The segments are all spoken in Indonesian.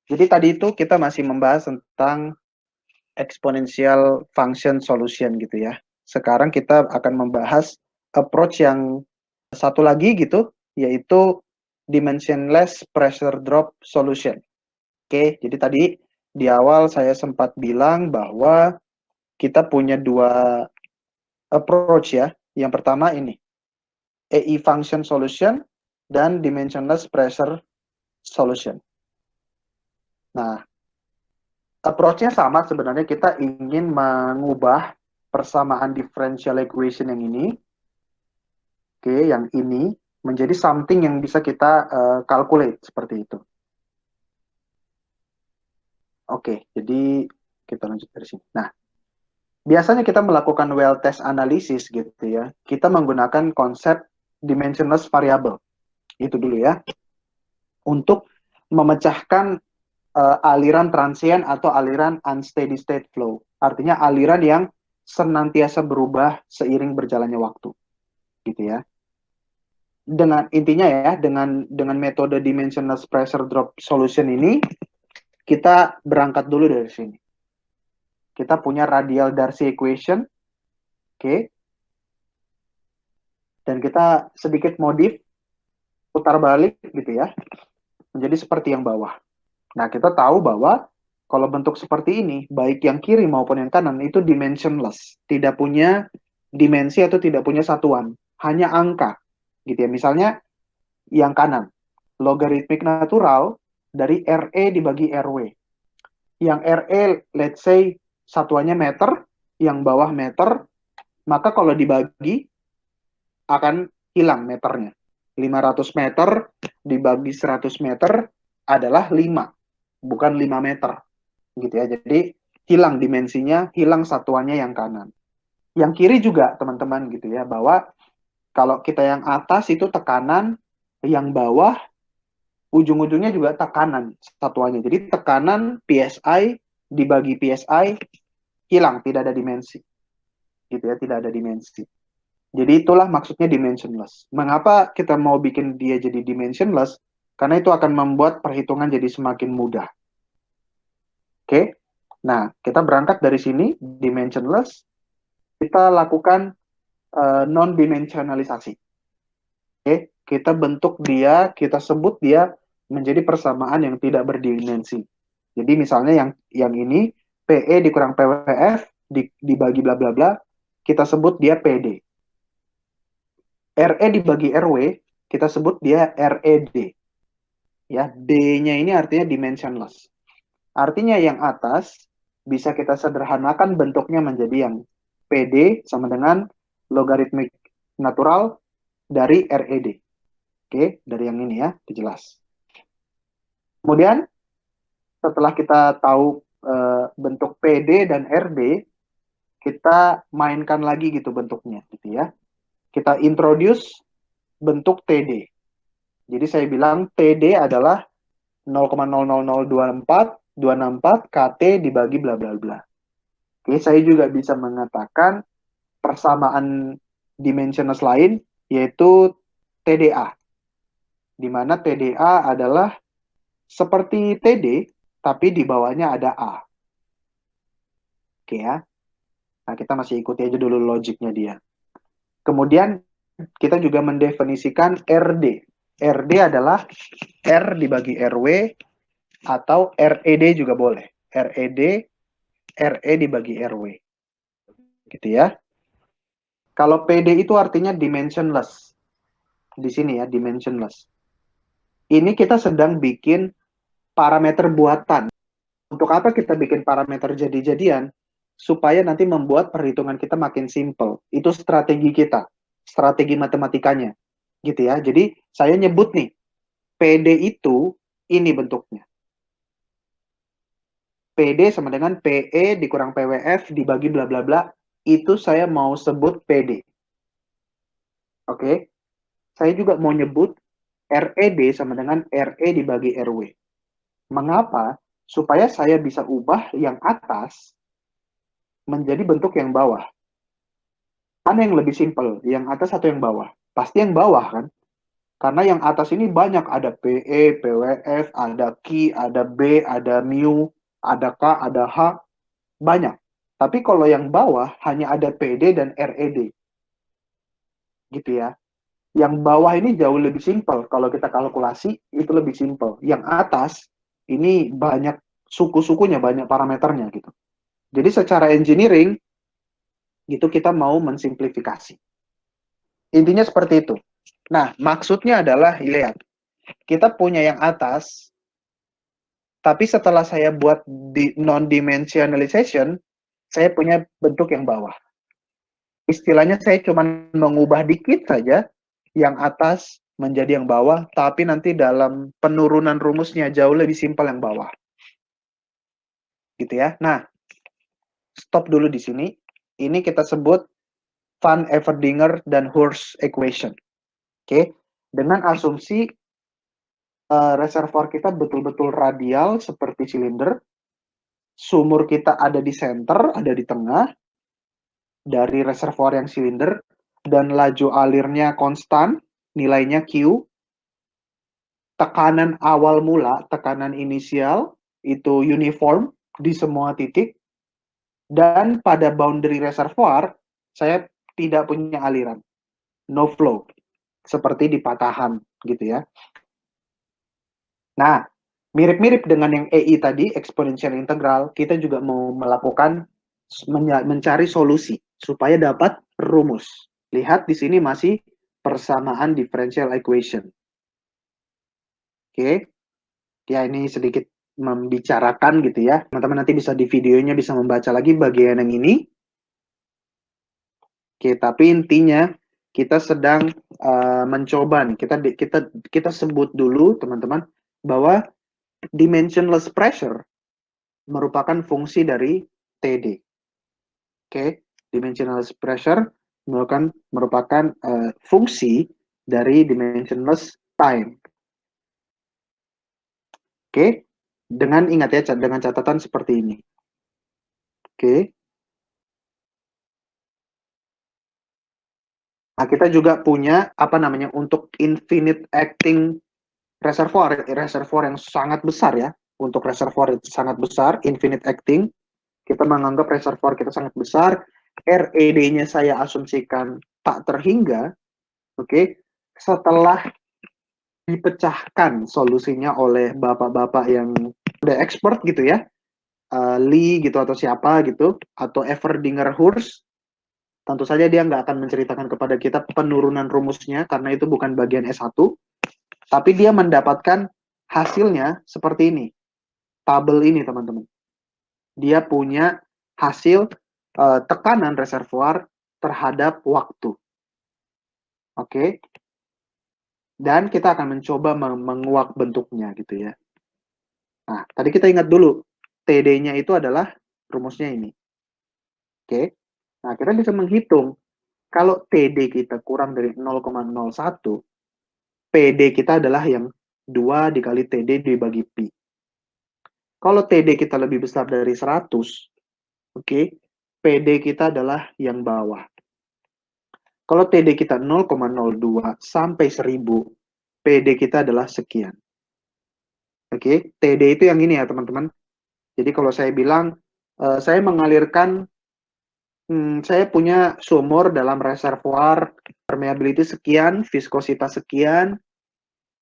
Jadi tadi itu kita masih membahas tentang exponential function solution gitu ya. Sekarang kita akan membahas approach yang satu lagi gitu, yaitu dimensionless pressure drop solution. Oke, jadi tadi di awal saya sempat bilang bahwa kita punya dua approach ya. Yang pertama ini, EI function solution dan dimensionless pressure solution. Nah, approach-nya sama sebenarnya, kita ingin mengubah persamaan differential equation yang ini, oke, yang ini menjadi something yang bisa kita calculate seperti itu. Oke, jadi kita lanjut dari sini. Nah, biasanya kita melakukan well test analysis gitu ya. Kita menggunakan konsep dimensionless variable. Itu dulu ya. Untuk memecahkan aliran transient atau aliran unsteady state flow. Artinya aliran yang senantiasa berubah seiring berjalannya waktu. Gitu ya. Dengan intinya ya, dengan metode dimensionless pressure drop solution ini, kita berangkat dulu dari sini. Kita punya radial Darcy equation, oke, dan kita sedikit modif, putar balik gitu ya, menjadi seperti yang bawah. Nah, kita tahu bahwa kalau bentuk seperti ini, baik yang kiri maupun yang kanan, itu dimensionless, tidak punya dimensi atau tidak punya satuan, hanya angka, gitu ya. Misalnya yang kanan, logaritmik natural dari RE dibagi RW. Yang RE, let's say, satuannya meter, yang bawah meter, maka kalau dibagi, akan hilang meternya. 500 meter dibagi 100 meter adalah 5, bukan 5 meter. Gitu ya. Jadi hilang dimensinya, hilang satuannya yang kanan. Yang kiri juga teman-teman gitu ya, bahwa kalau kita yang atas itu tekanan, yang bawah ujung-ujungnya juga tekanan satuannya. Jadi tekanan PSI dibagi PSI hilang, tidak ada dimensi. Gitu ya, tidak ada dimensi. Jadi itulah maksudnya dimensionless. Mengapa kita mau bikin dia jadi dimensionless? Karena itu akan membuat perhitungan jadi semakin mudah. Oke? Nah, kita berangkat dari sini, dimensionless. Kita lakukan non-dimensionalisasi. Oke? Kita bentuk dia, kita sebut dia menjadi persamaan yang tidak berdimensi. Jadi misalnya yang ini, PE dikurang PWF, dibagi bla bla bla, kita sebut dia PD. RE dibagi RW, kita sebut dia RED. Ya, D-nya ini artinya dimensionless. Artinya yang atas bisa kita sederhanakan bentuknya menjadi yang PD sama dengan logaritmik natural dari RED. Oke, dari yang ini ya, dijelas. Kemudian setelah kita tahu bentuk PD dan RD, kita mainkan lagi gitu bentuknya gitu ya. Kita introduce bentuk TD. Jadi saya bilang TD adalah 0,00024 KT dibagi bla bla bla. Oke, saya juga bisa mengatakan persamaan dimensionless lain yaitu TDA. Di mana TDA adalah seperti TD tapi di bawahnya ada A. Oke ya. Nah, kita masih ikuti aja dulu logiknya dia. Kemudian kita juga mendefinisikan RD. RD adalah R dibagi RW atau RED juga boleh. RED, RE dibagi RW. Gitu ya. Kalau PD itu artinya dimensionless. Di sini ya, dimensionless. Ini kita sedang bikin parameter buatan. Untuk apa kita bikin parameter jadi-jadian? Supaya nanti membuat perhitungan kita makin simple. Itu strategi kita. Strategi matematikanya. Gitu ya. Jadi saya nyebut nih, PD itu ini bentuknya. PD sama dengan PE dikurang PWF dibagi bla bla bla. Itu saya mau sebut PD. Oke. Saya juga mau nyebut RED sama dengan RE dibagi RW. Mengapa? Supaya saya bisa ubah yang atas menjadi bentuk yang bawah. Mana yang lebih simpel? Yang atas atau yang bawah? Pasti yang bawah kan? Karena yang atas ini banyak, ada PE, PWF, ada Q, ada B, ada mu, ada K, ada H, banyak. Tapi kalau yang bawah hanya ada PD dan RED, gitu ya. Yang bawah ini jauh lebih simpel. Kalau kita kalkulasi, itu lebih simpel. Yang atas, ini banyak suku-sukunya, banyak parameternya gitu. Jadi secara engineering, gitu kita mau mensimplifikasi. Intinya seperti itu. Nah, maksudnya adalah, lihat, kita punya yang atas, tapi setelah saya buat di non-dimensionalization, saya punya bentuk yang bawah. Istilahnya saya cuma mengubah dikit saja, yang atas menjadi yang bawah, tapi nanti dalam penurunan rumusnya jauh lebih simpel yang bawah. Gitu ya. Nah, stop dulu di sini. Ini kita sebut Van Everdinger dan Hurst equation. Oke. Dengan asumsi reservoir kita betul-betul radial seperti silinder, sumur kita ada di center, ada di tengah, dari reservoir yang silinder, dan laju alirnya konstan, nilainya Q, tekanan awal mula, tekanan inisial, itu uniform di semua titik, dan pada boundary reservoir, saya tidak punya aliran, no flow, seperti di patahan, gitu ya. Nah, mirip-mirip dengan yang EI tadi, exponential integral, kita juga mau melakukan mencari solusi supaya dapat rumus. Lihat di sini masih persamaan differential equation. Oke, ya ini sedikit membicarakan gitu ya. Teman-teman nanti bisa di videonya bisa membaca lagi bagian yang ini. Oke, tapi intinya kita sedang mencoba nih. Kita sebut dulu teman-teman bahwa dimensionless pressure merupakan fungsi dari TD. Oke, dimensionless pressure merupakan fungsi dari dimensionless time. Oke, dengan ingat ya, dengan catatan seperti ini. Oke. Nah, kita juga punya apa namanya untuk infinite acting reservoir yang sangat besar ya. Untuk reservoir itu sangat besar, infinite acting. Kita menganggap reservoir kita sangat besar. RED-nya saya asumsikan tak terhingga. Oke. Setelah dipecahkan solusinya oleh bapak-bapak yang udah expert gitu ya. Lee gitu atau siapa gitu, atau Everdinger Hurst, tentu saja dia nggak akan menceritakan kepada kita penurunan rumusnya karena itu bukan bagian S1, tapi dia mendapatkan hasilnya seperti ini. Tabel ini teman-teman. Dia punya hasil tekanan reservoir terhadap waktu. Oke. Dan kita akan mencoba menguak bentuknya gitu ya. Nah, tadi kita ingat dulu, TD-nya itu adalah rumusnya ini. Oke. Nah, kita bisa menghitung kalau TD kita kurang dari 0,01, PD kita adalah yang 2 dikali TD dibagi Pi. Kalau TD kita lebih besar dari 100, oke, PD kita adalah yang bawah. Kalau TD kita 0,02 sampai 1000, PD kita adalah sekian. Oke, TD itu yang ini ya teman-teman. Jadi kalau saya bilang, saya mengalirkan, saya punya sumur dalam reservoir, permeability sekian, viskositas sekian,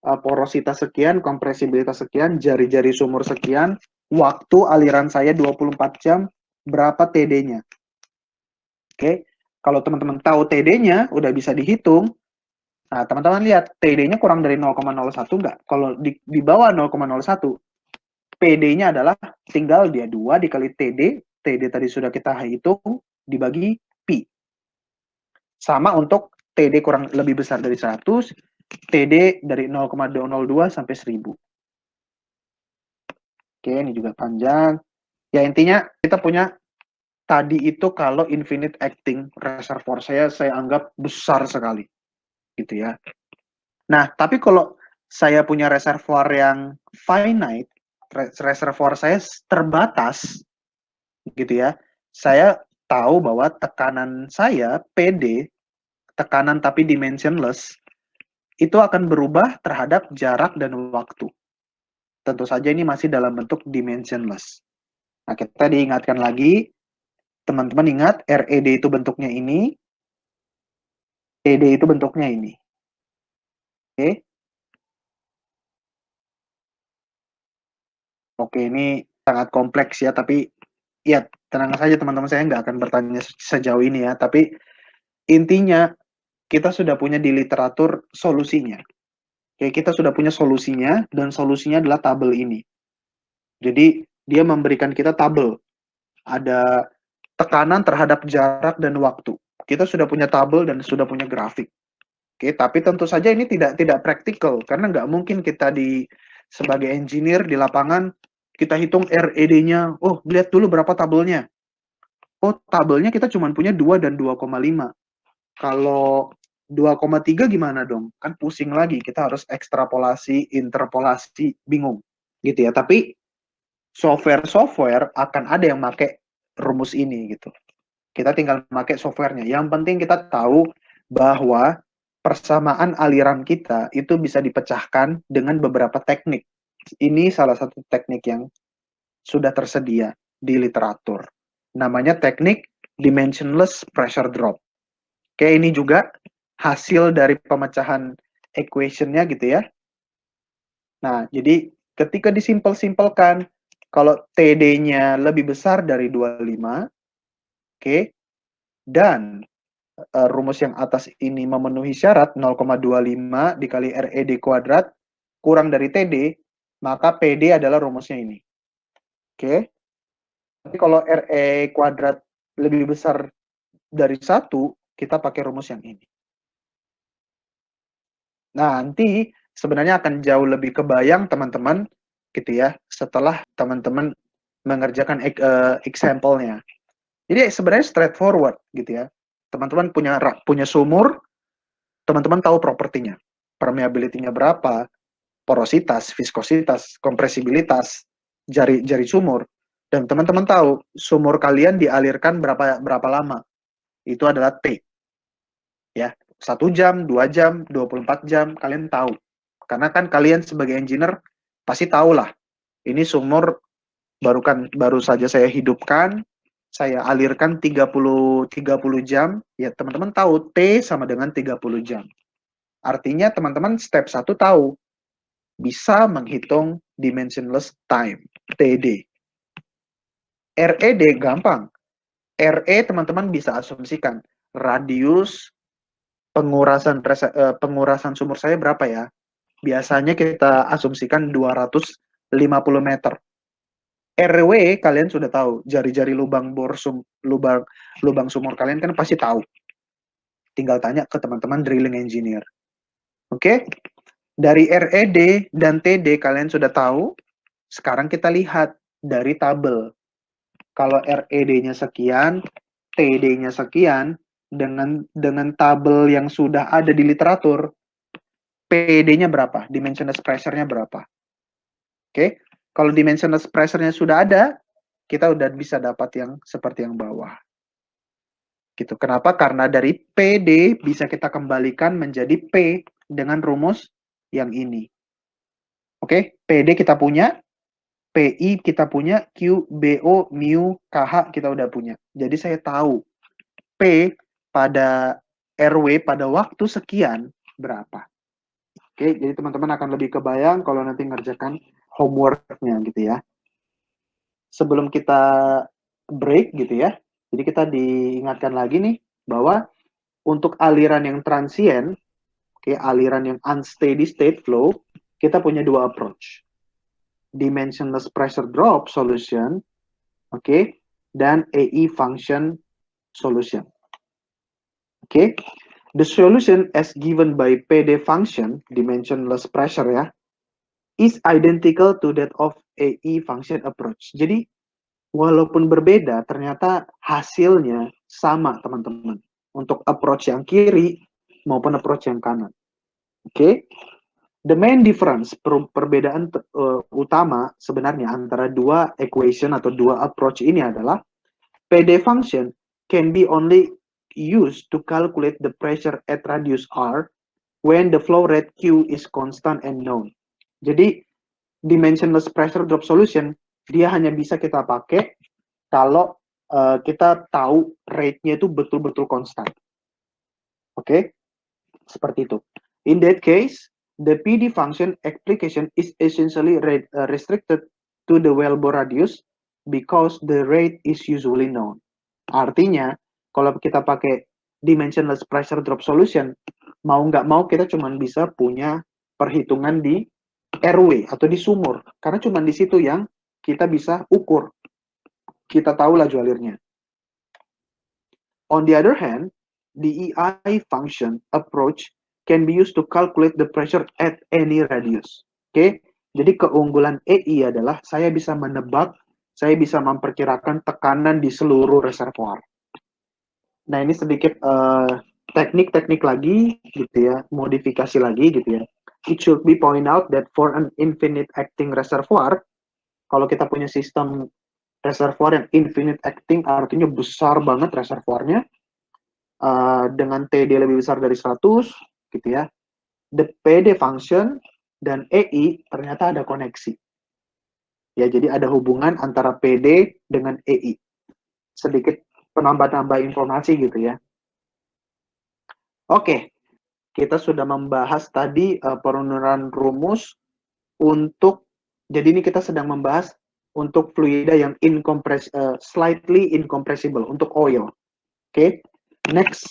porositas sekian, kompresibilitas sekian, jari-jari sumur sekian, waktu aliran saya 24 jam, berapa TD-nya. Oke, kalau teman-teman tahu TD-nya, udah bisa dihitung. Nah, teman-teman lihat, TD-nya kurang dari 0,01 nggak? Kalau di bawah 0,01, PD-nya adalah tinggal dia 2 dikali TD, TD tadi sudah kita hitung, dibagi Pi. Sama untuk TD kurang lebih besar dari 100, TD dari 0,02 sampai 1000. Oke, ini juga panjang. Ya, intinya kita punya tadi itu kalau infinite acting reservoir saya anggap besar sekali. Gitu ya. Nah, tapi kalau saya punya reservoir yang finite, reservoir saya terbatas, gitu ya. Saya tahu bahwa tekanan saya, PD, tekanan tapi dimensionless, itu akan berubah terhadap jarak dan waktu. Tentu saja ini masih dalam bentuk dimensionless. Nah, kita diingatkan lagi, teman-teman ingat RED itu bentuknya ini, TD itu bentuknya ini. Oke. Oke, ini sangat kompleks ya, tapi ya tenang saja teman-teman, saya nggak akan bertanya sejauh ini ya, tapi intinya kita sudah punya di literatur solusinya. Oke, kita sudah punya solusinya, dan solusinya adalah tabel ini. Jadi, dia memberikan kita tabel. Ada tekanan terhadap jarak dan waktu. Kita sudah punya tabel dan sudah punya grafik. Oke, tapi tentu saja ini tidak praktikal, karena nggak mungkin kita sebagai engineer di lapangan, kita hitung RED-nya, oh, lihat dulu berapa tabelnya. Oh, tabelnya kita cuma punya 2 dan 2,5. Kalau 2,3 gimana dong? Kan pusing lagi, kita harus ekstrapolasi, interpolasi, bingung. Gitu ya, tapi software akan ada yang pakai rumus ini gitu. Kita tinggal pakai softwarenya. Yang penting kita tahu bahwa persamaan aliran kita itu bisa dipecahkan dengan beberapa teknik. Ini salah satu teknik yang sudah tersedia di literatur. Namanya teknik dimensionless pressure drop. Kayak ini juga hasil dari pemecahan equation-nya gitu ya. Nah, jadi ketika disimpel-simpelkan, kalau TD-nya lebih besar dari 25, oke, dan rumus yang atas ini memenuhi syarat 0,25 dikali RED kuadrat kurang dari TD, maka PD adalah rumusnya ini. Oke. Tapi kalau RE kuadrat lebih besar dari 1, kita pakai rumus yang ini. Nah, nanti sebenarnya akan jauh lebih kebayang teman-teman gitu ya, setelah teman-teman mengerjakan example-nya. Jadi sebenarnya straightforward gitu ya. Teman-teman punya sumur, teman-teman tahu propertinya. Permeability-nya berapa, porositas, viskositas, kompresibilitas, jari sumur. Dan teman-teman tahu sumur kalian dialirkan berapa lama. Itu adalah T. Ya, 1 jam, 2 jam, 24 jam, kalian tahu. Karena kan kalian sebagai engineer pasti tahu lah. Ini sumur baru saja saya hidupkan, saya alirkan 30 jam, ya teman-teman tahu T sama dengan 30 jam. Artinya teman-teman step 1 tahu, bisa menghitung dimensionless time, TD. RED gampang. RE teman-teman bisa asumsikan, radius pengurasan sumur saya berapa ya? Biasanya kita asumsikan 250 meter. RW kalian sudah tahu, jari-jari lubang sumur kalian kan pasti tahu. Tinggal tanya ke teman-teman drilling engineer. Oke? Dari RED dan TD kalian sudah tahu. Sekarang kita lihat dari tabel. Kalau RED-nya sekian, TD-nya sekian, dengan tabel yang sudah ada di literatur, PD-nya berapa? Dimensionless pressure-nya berapa? Oke? Kalau dimensionless pressure-nya sudah ada, kita udah bisa dapat yang seperti yang bawah. Gitu. Kenapa? Karena dari PD bisa kita kembalikan menjadi P dengan rumus yang ini. Oke? PD kita punya, PI kita punya, Q, BO, mu, KH kita udah punya. Jadi saya tahu P pada RW pada waktu sekian berapa. Oke, jadi teman-teman akan lebih kebayang kalau nanti ngerjakan homework-nya gitu ya. Sebelum kita break gitu ya, jadi kita diingatkan lagi nih bahwa untuk aliran yang transient, aliran yang unsteady state flow, kita punya 2 approach. Dimensionless pressure drop solution, dan AE function solution. The solution as given by PD function, dimensionless pressure ya, is identical to that of AE function approach. Jadi walaupun berbeda, ternyata hasilnya sama teman-teman. Untuk approach yang kiri maupun approach yang kanan. The main difference, perbedaan utama sebenarnya antara dua equation atau dua approach ini adalah PD function can be only used to calculate the pressure at radius R when the flow rate Q is constant and known. Jadi dimensionless pressure drop solution dia hanya bisa kita pakai kalau kita tahu rate-nya itu betul-betul konstan. Oke, seperti itu. In that case, the PD function application is essentially restricted to the wellbore radius because the rate is usually known. Artinya, kalau kita pakai dimensionless pressure drop solution, mau nggak mau kita cuma bisa punya perhitungan di RW atau di sumur, karena cuma di situ yang kita bisa ukur. Kita tahu laju alirnya. On the other hand, the EI function approach can be used to calculate the pressure at any radius. Oke, jadi keunggulan EI adalah saya bisa menebak, saya bisa memperkirakan tekanan di seluruh reservoir. Nah, ini sedikit teknik-teknik lagi, gitu ya, modifikasi lagi, gitu ya. It should be point out that for an infinite acting reservoir, kalau kita punya sistem reservoir yang infinite acting, artinya besar banget reservoirnya, dengan TD lebih besar dari 100, gitu ya, the PD function dan EI ternyata ada koneksi. Ya, jadi ada hubungan antara PD dengan EI. Sedikit penambah-nambah informasi gitu ya. Oke, kita sudah membahas tadi perunuran rumus untuk, jadi ini kita sedang membahas untuk fluida yang slightly incompressible, untuk oil. Oke, next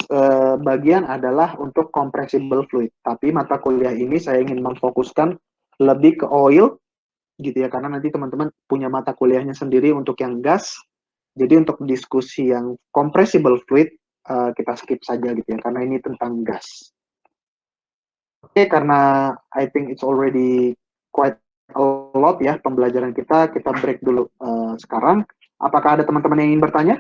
bagian adalah untuk compressible fluid. Tapi mata kuliah ini saya ingin memfokuskan lebih ke oil, gitu ya, karena nanti teman-teman punya mata kuliahnya sendiri untuk yang gas. Jadi untuk diskusi yang compressible fluid, kita skip saja gitu ya, karena ini tentang gas. Oke, karena I think it's already quite a lot ya pembelajaran kita break dulu sekarang. Apakah ada teman-teman yang ingin bertanya?